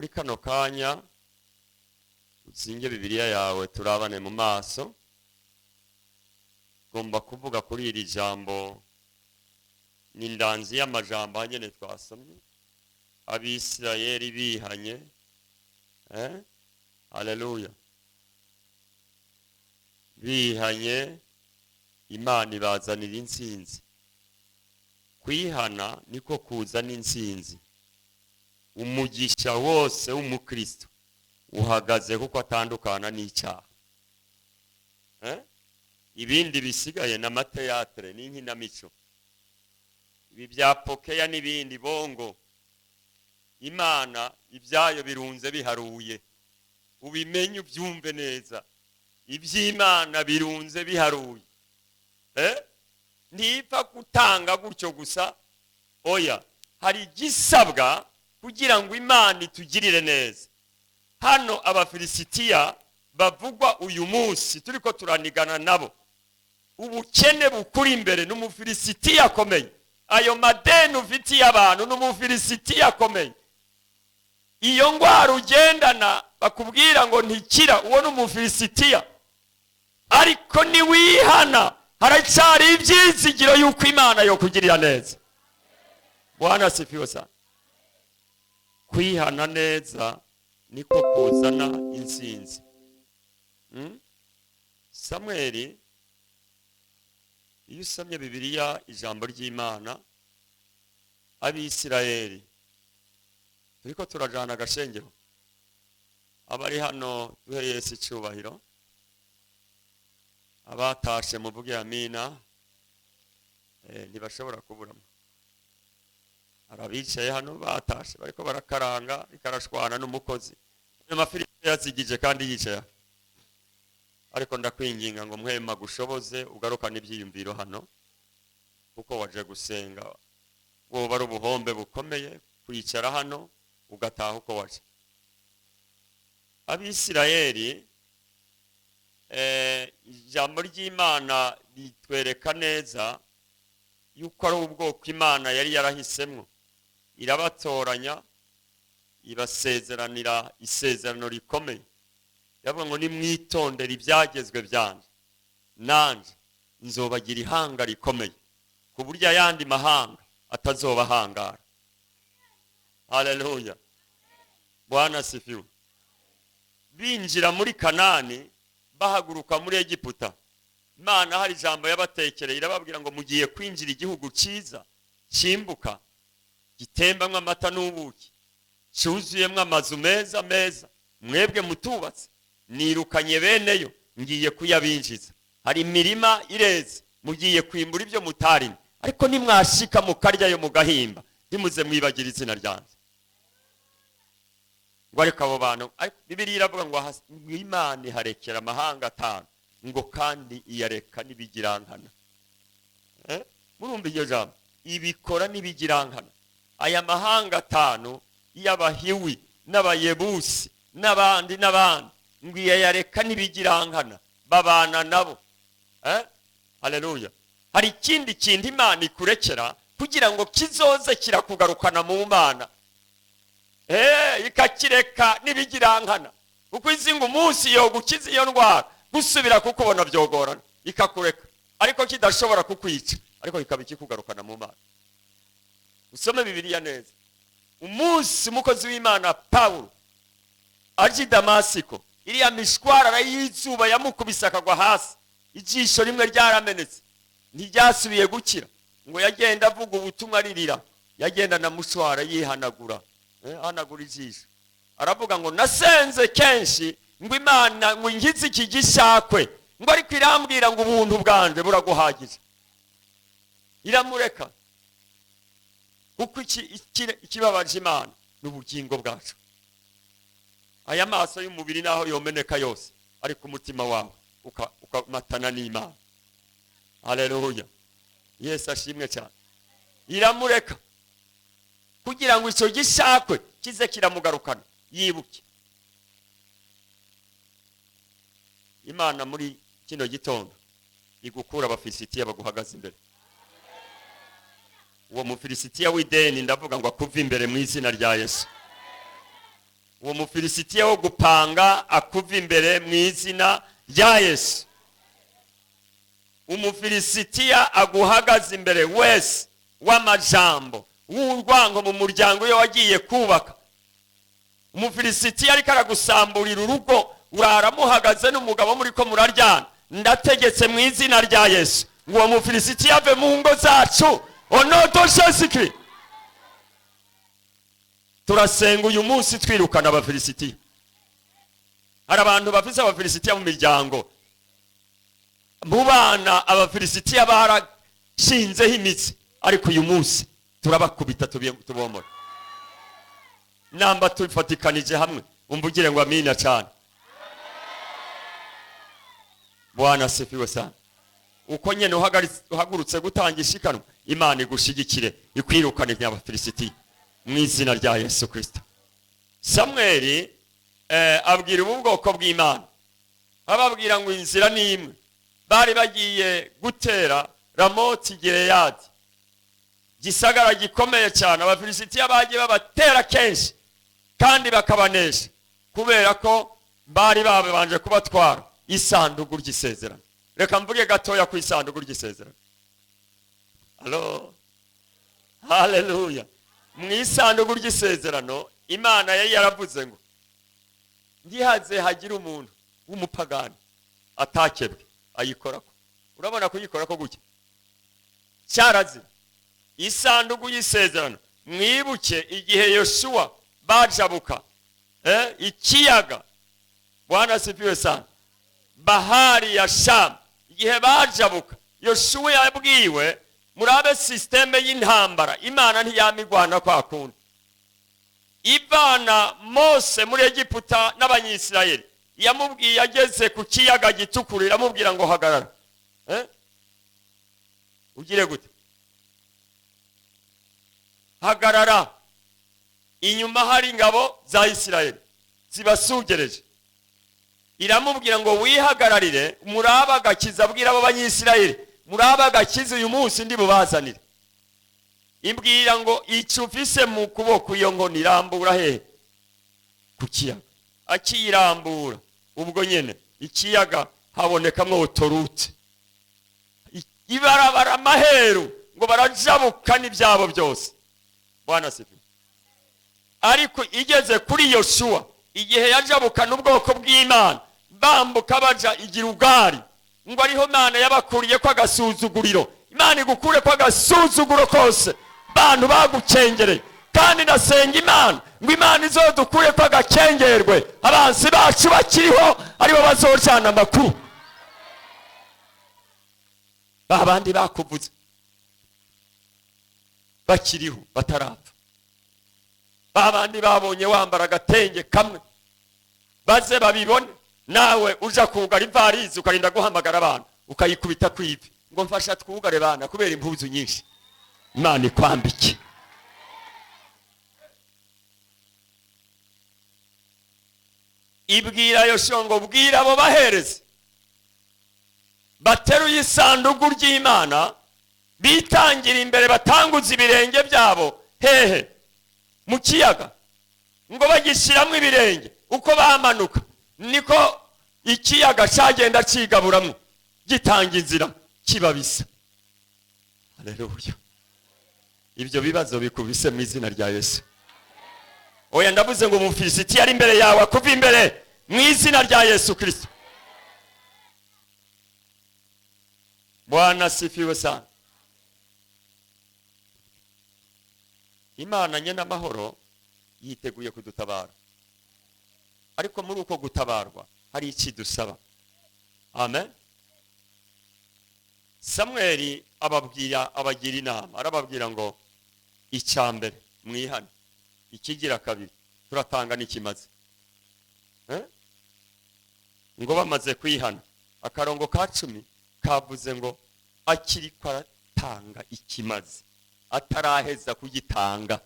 muri kano kanya uzinge Bibiliya yawe turabane mu maso. Gomba kuvuga kuri iri jambo n'indanzi y'amajambo hanyene twasomye, Abisirayeli bihanye. Haleluya. Bihanye, Imana ibazanira intsinzi. Kwihana niko kuzana intsinzi. Umugisha wose w'umukristo uhagaze kuko atandukana n'icyaha. Ibindi bisigaye n'amateatre n'inkinamico, ibi bya pokeya n'ibindi bongo, Imana ibyayo birunze biharuye. Ubimenye ubyumve neza, iby'Imana birunze biharuye. Ntipfa gutanga gutyo gusa, oya, hari igisabwa kugira ngo Imana itugirire neza. Hano Abafilisitiya bavugwa uyu munsi turiko turanigana nabo, ubukene bukuri imbere n'Umufilisitiya akomeye. Ayo madeni ufitiye abantu n'Umufilisitiya akomeye. Iyo ngwara ugendana bakubwira ngo ntikira, uwo n'Umufilisitiya. Ariko niwihana haracyari ibyizigiro yuko Imana yo kugirira neza. Bwana asifiwe sana. Kwihana neza niko kuzana intsinzi. Samweli, iyo usomye Bibiliya ijambo ry'Imana, Abisirayeli turiko turajana agashengero, abari hano duhe Yesu icyubahiro, abatashe muvuge amina. Ntibashobora kuburamo. Arabicaye hano batashe bariko barakaranga ikarashwana n'umukozi, amafiriti yazigije kandi yicaye. Ariko ndakwinginga ngo mwema gushoboze ugarukana ibyiyumviro hano, kuko waje gusenga. Wowe ari ubuhombe bukomeye kwicara hano ugataha uko waje. Abisirayeli, ijambo ry'Imana ritwereka neza yuko ari ubwoko Imana yari yarahisemwo, irabatoranya, ibasezeranira isezerano rikomeye. Yavuga ngo nimwitondere ibyagezwe byanje, nanje nzobagira ihanga rikomeye, ku buryo ayandi mahanga atazobahangara. Haleluya. Bwana asifiwe. Binjira muri Kanani, bahaguruka muri Egiputa, Imana hari ijambo yabatekereye, irababwira ngo mugiye kwinjira igihugu cyiza cyimbuka, gitembamwe amata n'ubuki, cyuzuyemwe amazu meza meza, mwebwe mutubatse, nirukanye beneyo, ngiye kuyabinjiza. Hari imirima ireze, mugiye kwimbura ibyo mutarimo, ariko nimwashika mukaryayo mugahimba, ntimuze mwibagira izina ryanjye. Ngo ariko abo bantu, Bibiliya iravuga ngo Imana iharekera amahanga atanu, ngo kandi iyareka n'ibigirankana. Murumva iryo jambo, ibikora n'ibigirankana. Aya mahanga atanu y'Abahiwi n'Abayebusi n'abandi, ngo iyareka n'ibigirankana, babana nabo. Haleluya. Hari ikindi kintu Imana ikurekera kugira ngo kizoze kirakugarukana mu Mana. Ikakireka n'ibigirankana, kuko izi ngo umunsi yo gukiza iyo ndwara gusubira kukubona byogorana, ikakureka. Ariko kidashobora kukwica, ariko kikaba kikugarukana mu Mana. Usome Bibiliya neza. Umunsi umukozi w'Imana Pawulo aje Damasiko, iriya mishwarara y'izuba yamukubise akagwa hasi, ijisho rimwe ryaramenetse, ntiryasubiye gukira. Ngo yagenda avuga ubutumwa aririra, yagenda na mushwara yihanagura, hanagura ijisho. Aravuga ngo nasenze kenshi ngo Imana ngo ingize iki gishakwe, ngo ariko irambwira ngo ubuntu bwanje buraguhagije. Iramureka. Kuko ikibabaje Imana n'ubugingo bwacu. Aya maso y'umubiri naho yomeneka yose, ariko umutima wawe ukamatana n'Imana. Haleluya. Yesu ashimwe cyane. Iramureka kugira ngo icyo gishakwe kize kiramugarukana, yibuke. Imana muri kino gitondo igukura Abafilisitiya baguhagaze imbere. Uwo Mufilisitiya w'ideni ndavuga ngo akuve imbere mu izina rya Yesu. uwo mufilisitiya wo gupanga akuva imbere mu izina rya Yesu. Umufilisitiya aguhagaze imbere wese w'amajambo w'urwango mu muryango iyo wagiye kubaka. Umufilisitiya ariko aragusamburira urugo, uraramuhagaze n'umugabo muri ko muraryana, ndategetse mu izina rya Yesu uwo mufilisitiya ave mu ngo zacu onoto Jésus-Christ. Turasenga uyu munsi twirukana abafilisitiya. Hari abantu bafise abafilisitiya mu miryango, mu bana abafilisitiya barashinzeho imitsi, ariko uyu munsi turabakubita tubomora. Namba tufatikanije hamwe umbugire ngo amina cyane. Bwana asifiwe sana. Uko nyene uhagurutse gutangisha ikanwa, Imana igushigikire ikwirukane n'abafilisitiya mu izina rya Yesu Kristo. Samweli abwira ubwoko bw'Imana, ababwira ngo inzira ni imwe. Bari bagiye gutera Ramoti Gileyadi, gisagara gikomeye cyane. Abafilisitiya bagiye babatera kenshi kandi bakabanesha, kubera ko bari babanje kubatwara isanduku ry'isezerano. Reka mvuge gatoya ku isanduku ry'isezerano. Allo, haleluya. Mu isanduku ry'isezerano Imana yari yaravuze ngo ndihaze hagira umuntu w'umupagani atakebwe ayikorako. Urabona kuyikorako gutya cyarazi isanduku y'isezerano. Mwibuke igihe Yoshua bajabuka ikiyaga, Bwana asifiwe sana, bahari ya Shamu. Igihe bajabuka Yoshua yabwiwe, murabe systeme y'intambara Imana ntiyamigwana kwa kundi. Ivana Mose muri Egiputa n'Abanyisirayeli, yamubwiye ageze ku kiyaga gitukura, iramubwira ngo hagarara. Ugire gute? Hagarara. Inyuma hari ingabo za Isirayeli zibasugereje. Iramubwira ngo wihagararire, muraba agakiza, abwira abo Banyisirayeli, muraba agakiza uyu munsi ndi bubazanire. Imbwira ngo icufise mu kuboko iyo nkoni irambura hehe? Ku kiyaga. Akirambura ubwo nyene ikiyaga habonekamwo otorute, ibarabara maheru, ngo barajabuka n'ibyabo byose. Bwana sifi. Ariko igeze kuri Yoshua, igihe yajabukana ubwoko bw'Imana bambuka baja Igirugari, ngo ariho Imana yabakuriye ko agasuzuguriro. Imana igukure ko agasuzuguro kose bantu bagucengereye, kandi ndasenga Imana ngo Imana izodukure ko agakengerwe abansi bacu bakiriho aribo bazojana amakuru. Babandi bakuvuze bakiriho batarapfa, babandi babonye wambara agatenge kamwe baze babibone, nawe uja kugara ivarizi ukarinda guhamagara abantu ukayikubita kwivi ngo mfasha twugare bana kubera impuzu nyinshi. Imana ikwambike. Ibwira Yoshua ngo bwira abo bahereze bateruye isanduku ry'Imana, bitangira imbere, batanguza ibirenge byabo hehe? Mu kiyaga. Ngo bagishiramo ibirenge, uko bamanuka niko ikiyaga cyagenda cigaburamwe gitanga inzira kibabisa. Haleluya. Ibyo bibazo bikubise mu izina rya Yesu. Oya, ndavuze ngo umufilisitiya ari imbere yawe akuva imbere mu izina rya Yesu Kristo. Bwana sifiwe sana. Imana nyene amahoro yiteguye kudutabara, ariko muri uko gutabarwa hari iki dusaba. Amen. Samweli abagira inama, arababwira ngo icyambere mwihane, ikigira kabiri turatanga n'ikimaze. Ngo bamaze kwihana, akarongo ka 10 kavuze ngo akiri kwaratanga ikimaze, ataraheza kugitanga,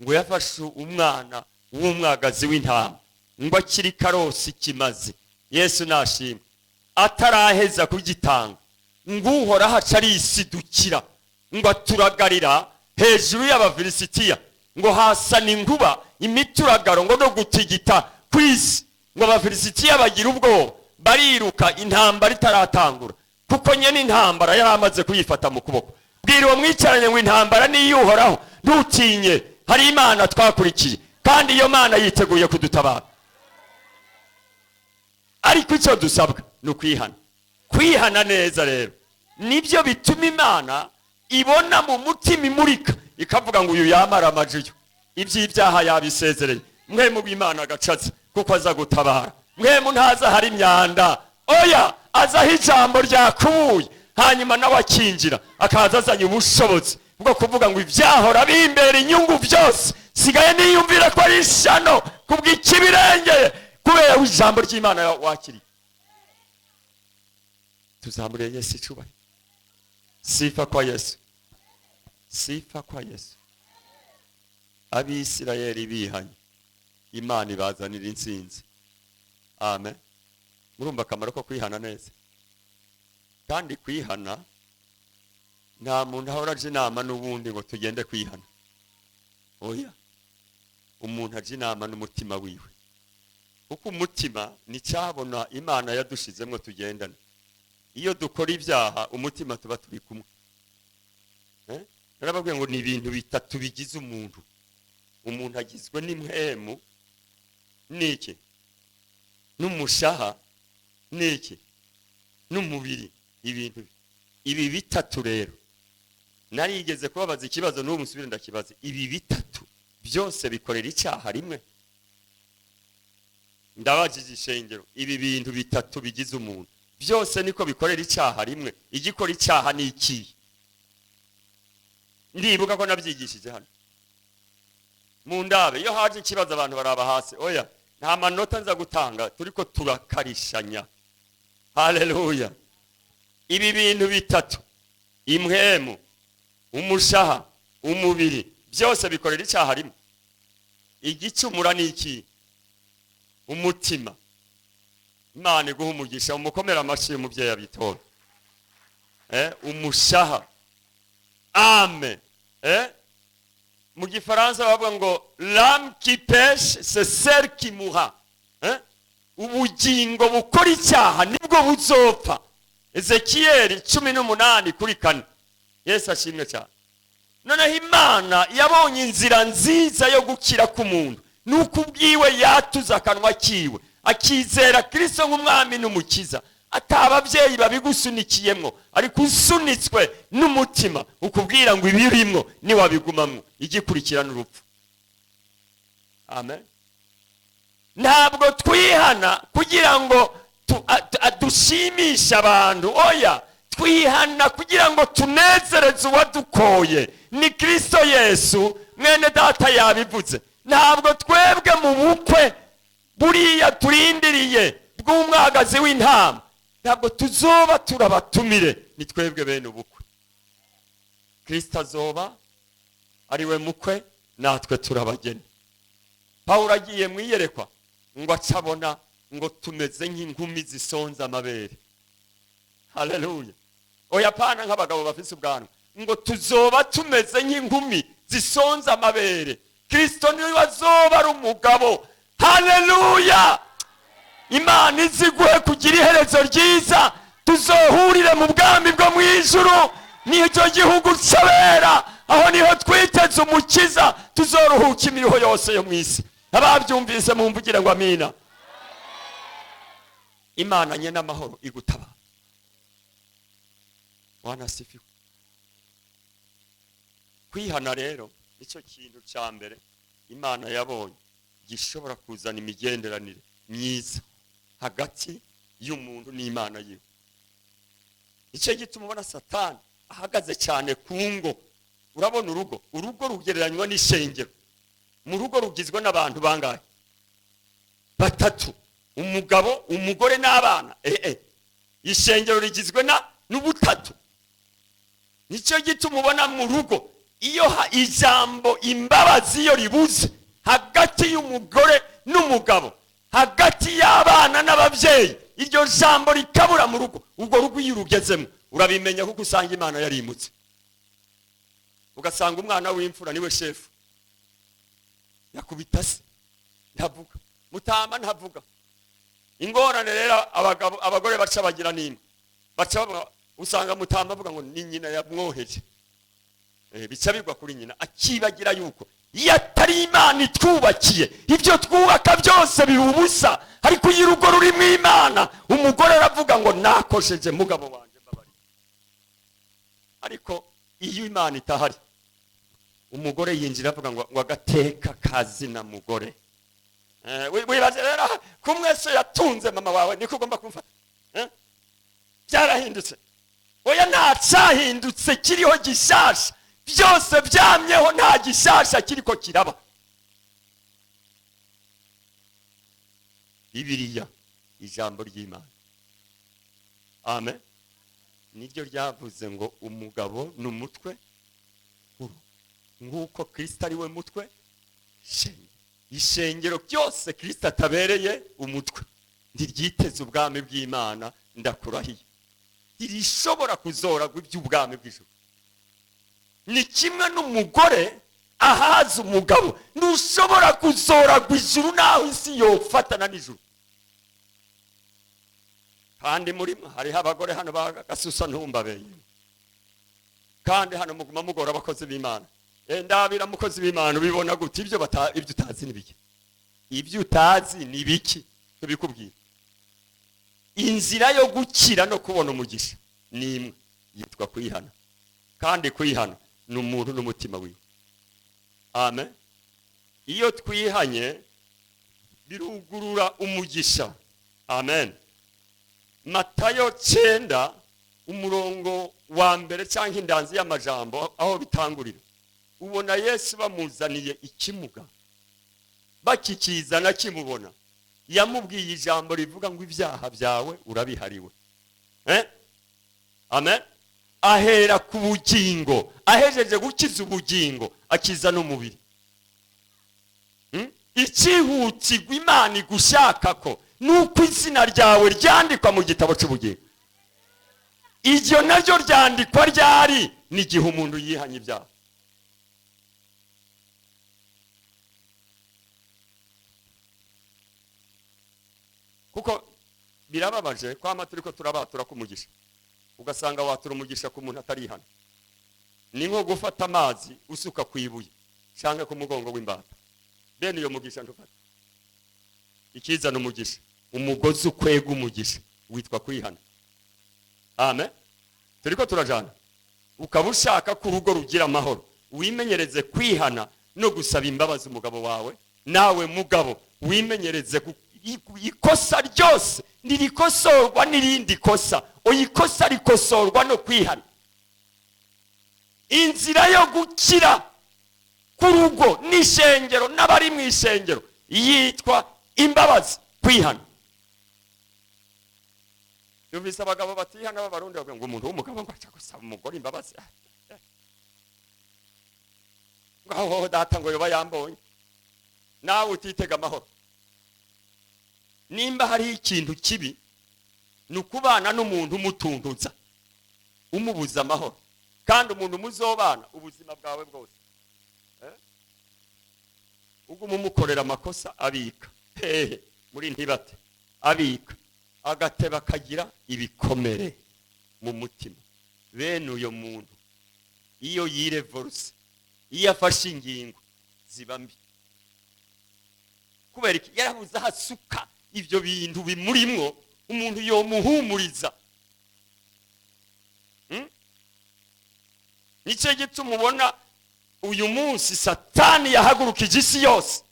ngo yafashe umwana w'umwagazi w'intama, ngo akiri karosi ikimaze. Yesu nashimwe. Ataraheza kugitanga, ngo uhora haca arisidukira, ngo aturagarira hejuru y'Abafilisitiya, ngo hasa n'inkuba imituragaro ngo no gutigita ku isi, ngo abafilisitiya bagira ubwoba, bariruka intambara itaratangura, kuko nyene intambara yari amaze kuyifata mu kuboko. Bwira uwo mwicaranye ngo intambara niyuhoraho, ntutinye, hari Imana twakurikiye, kandi iyo Mana yiteguye kudutabara. Ariko icyo dusabwa ni ukwihana. Kwihana neza rero nibyo bituma Imana ibona mu mutima imurika, ikavuga ngo uyu yamara amajiyo, iby'ibyaha yabisezereye, mwemu w'Imana agacaza kuko aza gutabara. Mwemu ntaza hari imyanda, oya azaho ijambo ryakubuye, hanyuma nawe akinjira akaza azanye ubushobozi bwo kuvuga ngo ibyahora bimbera inyungu byose sigaye niyumvira ko ari ishano kubw'ikibirengeye, kubera ijambo ry'Imana wakiriye. Tuzamure Yesu icubahiro. Sifa kwa Yesu, sifa kwa Yesu. Abisirayeli bihanye, Imana ibazanira intsinzi. Amen. Murumva akamaro ko kwihana neza. Kandi kwihana nta muntu ahora aje inama n'ubundi ngo tugende kwihana. Oya, umuntu aje inama n'umutima wiwe, kuko umutima ni cyabona Imana yadushizemo tugendana. Iyo dukora ibyaha umutima tuba turi kumwe. Narababwiye ngo ni ibintu bitatu bigize umuntu. Umuntu agizwe n'impwemu, niki n'umushaha, niki n'umubiri. Ibintu ibi bitatu rero narigeze kubabaza ikibazo n'ubu musubire ndakibaza. Ibi bitatu byose bikorera icyaha rimwe. Ndabajije ishengero, ibi bintu bitatu bigize umuntu byose niko bikorera icyaha rimwe. Igikora icyaha ni iki? Ndibuka ko nabyigishije hano mu ndabe. Iyo haje ikibazo abantu baraba hasi, oya nta manota nza gutanga, turiko turakarishanya. Haleluya. Ibi bintu bitatu, impwemu, umushaha, umubiri, byose bikorera icyaha rimwe. Igicumura ni iki? Umutima. Imana iguha umugisha, umukomera amashyi umubyeyi abitora. Umushaha. Amen. Mu gifaransa bavuga ngo l'âme qui pêche c'est celle qui mourra. Ubugingo bukora icyaha nibwo buzopfa. Ezekiyeli 18:4. Yesu ashimwe cyane. Noneho Imana yabonye inzira nziza yo gukira k'umuntu, nuko ubwiwe yatuza akanwa kiwe akizera Kristo nk'umwami n'umukiza. Atababyeyi babigusunikiyemo, ariko usunitswe n'umutima ukubwira ngo ibirimwo ni wabigumamwo, igikurikirana urupfu. Amen. Ntabwo twihana kugira ngo dushimisha abantu, oya twihana kugira ngo tunezereze uwadukoye, ni Kristo Yesu. Mwene data yabivuze, ntabwo twebwe mu bukwe buriya turindiriye bw'umwagazi w'intama, ntabwo tuzoba turabatumire, ni twebwe bene ubukwe. Kristo azoba ari we mukwe, natwe turabageni. Pawulo agiye mu iyerekwa ngo acabona ngo tumeze nk'inkumi zisonza amabere. Haleluya. Oya pana nk'abagabo bafise ubwanwa, ngo tuzoba tumeze nk'inkumi zisonza amabere. Kristo niwe azoba ari umugabo. Haleluya. Imana iziguhe kugira iherezo ryiza, tuzohurire mu bwami bwo mu ijuru, nicyo gihugu cyabera, aho niho twiteze umukiza, tuzoruhuka imiriho yose yo mu isi. Ababyumvise mumvugira ngo amina. Imana nyene amahoro igutaba. Wanasifiwe. Kwihana rero nicyo kintu cya mbere Imana yabonye gishobora kuzana imigenderanire myiza hagati y'umuntu n'Imana yiwe. Icyo gituma ubona Satani ahagaze cyane ku ngo. Urabona urugo rugereranywa n'ishengero. Mu rugo rugizwe n'abantu bangahe? Batatu, umugabo, umugore n'abana. Ishengero rigizwe n'ubutatu. Nicyo gituma ubona mu rugo iyo ijambo imbabazi iyo ribuze hagati y'umugore n'umugabo, hagati y'abana n'ababyeyi, iryo jambo rikabura mu rugo, ubwo rugo iyo urugezemo urabimenya kuko usanga Imana yarimutse. Ugasanga umwana w'imfura niwe shefu. yakubita se ntavuga, mutama ntavuga. Ingorane rero abagore baca bagira nimba baca usanga mutama avuga ngo ni nyina yamwoheje, bica bigwa kuri nyina, akibagira yuko iyo atari Imana itwubakiye ibyo twubaka byose biba ubusa. ariko iyo urugo rurimo Imana umugore aravuga ngo nakosheje mugabo wanjye mbabari. ariko iyo Imana itahari umugore yinjira avuga ngo agateka kazi na mugore. Wibaze rero kumwe se yatunze mama wawe niko ugomba kumfata, byarahindutse? Oya, nta cyahindutse kiriho gishasha, byose byamyeho, nta gishasha kiriko kiraba. Bibiliya ijambo ry'Imana, amen, niryo ryavuze ngo umugabo n'umutwe nk'uko Kristo ari we mutwe. Ishengero byose Kristo atabereye umutwe ntiryiteze ubwami bw'Imana. Ndakurahiye ntirishobora kuzoragwa iby'ubwami bw'ijuru. Ni kimwe n'umugore ahaza umugabo, ntushobora kuzoragwa ijuru naho isi yofatana n'ijuru. kandi murimo hariho abagore hano bagasusa ntumbabeye, kandi hano muguma mugora abakozi b'Imana. Ndabira mukozi b'Imana ubibona gute? Ibyo utazi ni biki? Ibyo utazi ni biki? Tubikubwira. Inzira yo gukira no kubona umugisha ni imwe, yitwa kwihana. Kandi kwihana ni umuntu n'umutima wiwe. Amen. Iyo twihanye birugurura umugisha. Amen. Matayo 9 umurongo wa mbere cyangwa indanzi y'amajambo aho bitangurira, ubona Yesu bamuzaniye ikimuga, bakikizana kimubona, yamubwiye ijambo rivuga ngo ibyaha byawe urabihariwe. Amen. Ahera ku bugingo, ahejeje gukiza ubugingo akiza n'umubiri. Ikihutirwa Imana igushaka ko nuko izina ryawe ryandikwa mu gitabo cy'ubugingo. Iryo naryo ryandikwa ryari? N'igihe umuntu yihanye ibyaha. Kuko birababaje kwama turiko turabatura kumugisha, ugasanga watura umugisha ku muntu atarihana. Ni nko gufata amazi usuka kwibuye cyangwa ku mugongo w'imbata. Bene iyo mugisha ndufata ikizana umugisha, umugozi ukwega umugisha witwa kwihana. Amen. Turiko turajana, ukaba ushaka ko urugo rugira amahoro, wimenyereze kwihana no gusaba imbabazi umugabo wawe. Nawe mugabo wimenyereze ikosa ryose nirikosorwa n'irindi kosa, oyikosa rikosorwa no kwihana. Inzira yo gukira kurugo n'ishengero n'abari mu ishengero yitwa imbabazi, kwihana. Yumvise abagabo batihana b'abarundi bavuga ngo umuntu w'umugabo ngo aca gusaba umugore imbabazi. Ngaho data ngo yoba yambonye, nawe utitega amahoro. Nimba hari ikintu kibi nukubana n'umuntu umutuntuza, umubuza amahoro, kandi umuntu muzobana ubuzima bwawe bwose. Uguma umukorera amakosa abika muri ntibate, abika agateba kagira ibikomere mu mutima. Bene uyo muntu iyo yirevorse, iyo afashe ingingo ziba mbi. Kubera iki? Yarabuze hasuka ibyo bintu bimurimwo, umuntu yomuhumuriza. Nice gituma ubona uyu munsi Satani yahagurukije isi yose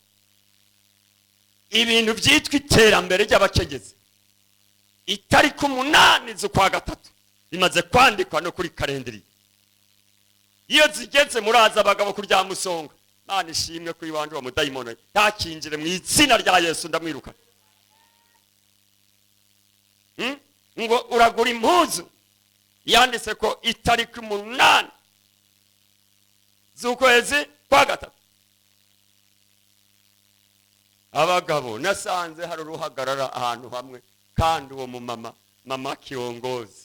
ibintu byitwa iterambere ry'abakegezi. Itariki 8 z'ukwa 3 bimaze kwandikwa no kuri kalendari. Iyo zigeze muraza abagabo kurya musonga, Mana ishimwe kuri wanje wa mudayimoni yakinjire mu izina rya Yesu ndamwiruka. Ngo uragura impuzu yanditse ko itariki 8 z'ukwezi kwa 3. Abagabo nasanze hari uruhagarara ahantu hamwe, kandi uwo mama kiongozi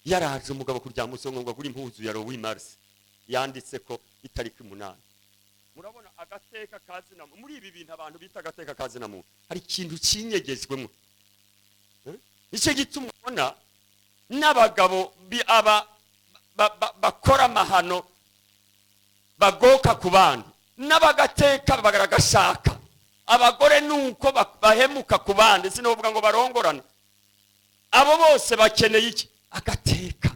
yaraje umugabo kurya musongo ngo agura impuzu ya Louis Mars yanditse ko itariki 8. murabona agateka kazina muri ibi bintu abantu bita agateka kazina muntu hari ikintu cinyegejwemo. Nicyo gituma ubona n'abagabo bakora amahano bagoka ku bandi n'abagateka bagaragashaka, abagore nuko bahemuka ku bandi, sinovuga ngo barongorana, abo bose bakeneye iki? Agateka.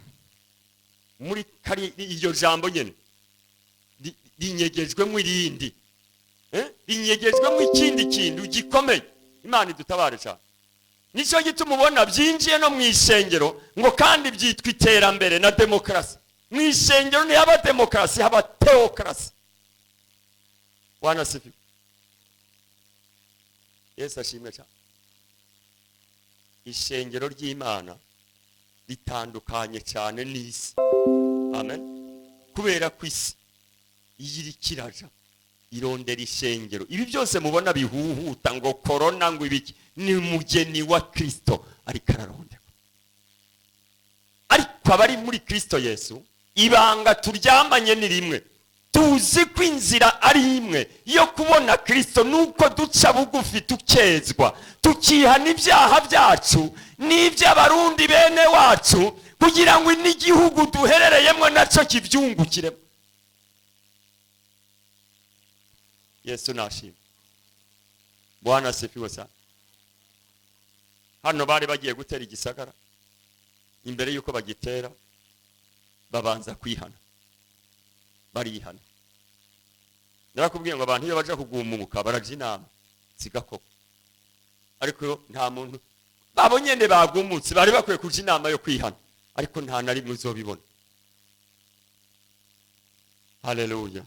Muri kari iyo jambo nyene rinyegejwemo irindi, rinyegejwemo ikindi kintu gikomeye. Imana idutabare cyane. Nicyo gituma ubona byinjiye no mu ishengero ngo kandi byitwa iterambere na demokarasi. Mu ishengero ni haba demokarasi, haba teokrasi. Bwana sifi. Yesu ashimwe cyane. Ishengero ry'Imana ritandukanye cyane n'isi. Amen. Kubera ko isi iyiri kiraja irondera ishengero. Ibi byose mubona bihuhuta ngo corona ngo ibiki, ni umugeni wa Kristo ariko ararondera. Ariko abari muri Kristo Yesu ibanga turyamanye ni rimwe. Tuzi ko inzira ari imwe yo kubona Kristo, nuko duca bugufi tukezwa, tukihana ibyaha byacu n'iby'abarundi bene wacu, kugira ngo n'igihugu duherereyemo nacyo kivyungukiremo. Yesu nashimwe. Bwana asifiwe sana. Hano bari bagiye gutera igisagara, imbere yuko bagitera babanza kwihana, barihana. Narakubwiye ngo abantu iyo baje kugumuka baraje inama zigakoko, ariko nta muntu babo nyene bagumutse bari bakwiye kuja inama yo kwihana, ariko nta nari muzobibona. Haleluya.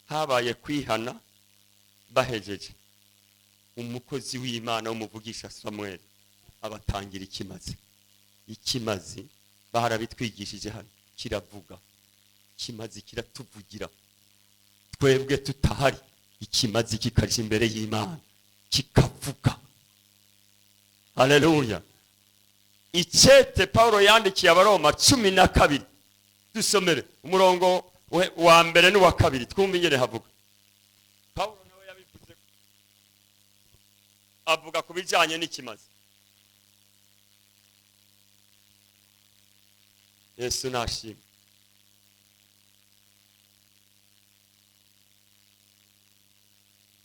Habaye kwihana, bahejeje umukozi w'Imana w'umuvugisha Samuel abatangira ikimazi. Ikimazi barabitwigishije hano, kiravuga. Ikimazi kiratuvugira twebwe tutahari. Ikimazi kikaje imbere y'Imana kikavuga. Haleluya. Icete Paulo yandikiye Abaroma 12, dusomere umurongo wa mbere n'uwa kabiri twumva ingene havuga. Paulo nawe yabivuze, avuga ku bijanye n'ikimazi. Yesu nashimwe.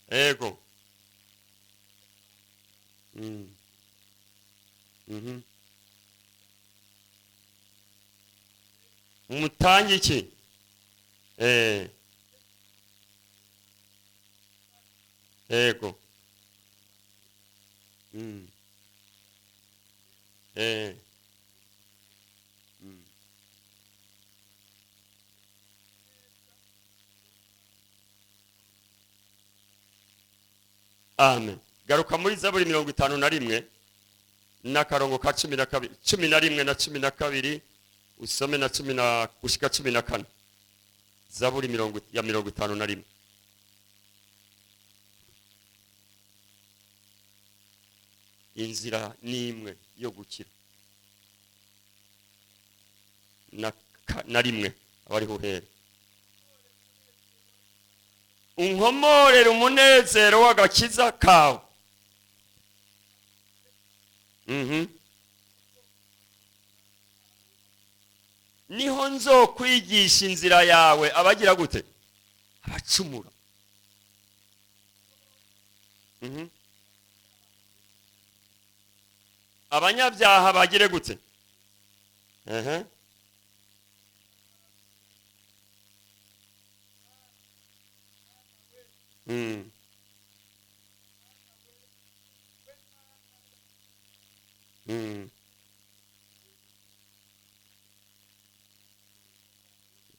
Ego. Umutangi iki? Ego. Amen. Garuka muri Zaburi 51 n'akarongo ka 12, 11 na 12, usome na 10 na gushika 14. Zaburi 51. Inzira nimwe yo gukira na rimwe abariho hera. Unkomorera umunezero w'agakiza kawe. Niho nzokwigisha inzira yawe abagira gute? Abacumura. Abanyabyaha bagire gute?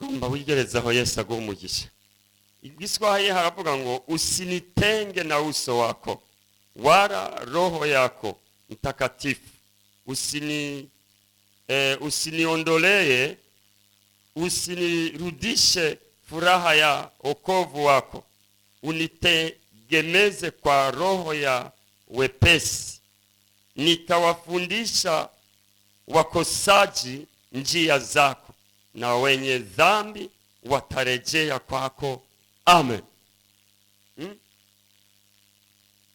Gomba wigerezaho Yesu aguha umugisha. Igiswahili haravuga ngo usinitenge na uso wako wala roho yako mtakatifu, usiniondolee, usinirudishe furaha ya wokovu wako, unitegemeze kwa roho ya wepesi. Nitawafundisha wakosaji njia zako, na wenye dhambi watarejea kwako. amen.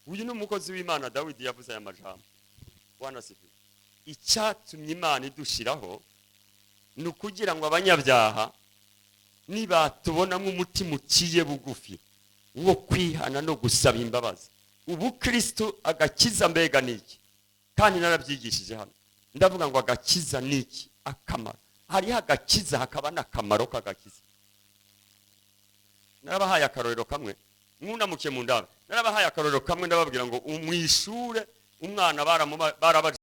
Uyu ni umukozi w'Imana Dawidi yavuze aya majambo. Bwana sifiwe. Icyatumye Imana idushiraho ni ukugira ngo abanyabyaha nibatubonamo umutima uciye bugufi wo kwihana no gusaba imbabazi. Ubu Kristo agakiza mbega niki? Kandi narabyigishije hano. Ndavuga ngo agakiza niki? Akamaro. Hariho agakiza hakaba n'akamaro k'agakiza. Narabahaye akarorero kamwe. Mwunamuke mu ndaba. Narabahaye akarorero kamwe ndababwira ngo umwishure umwana barabaje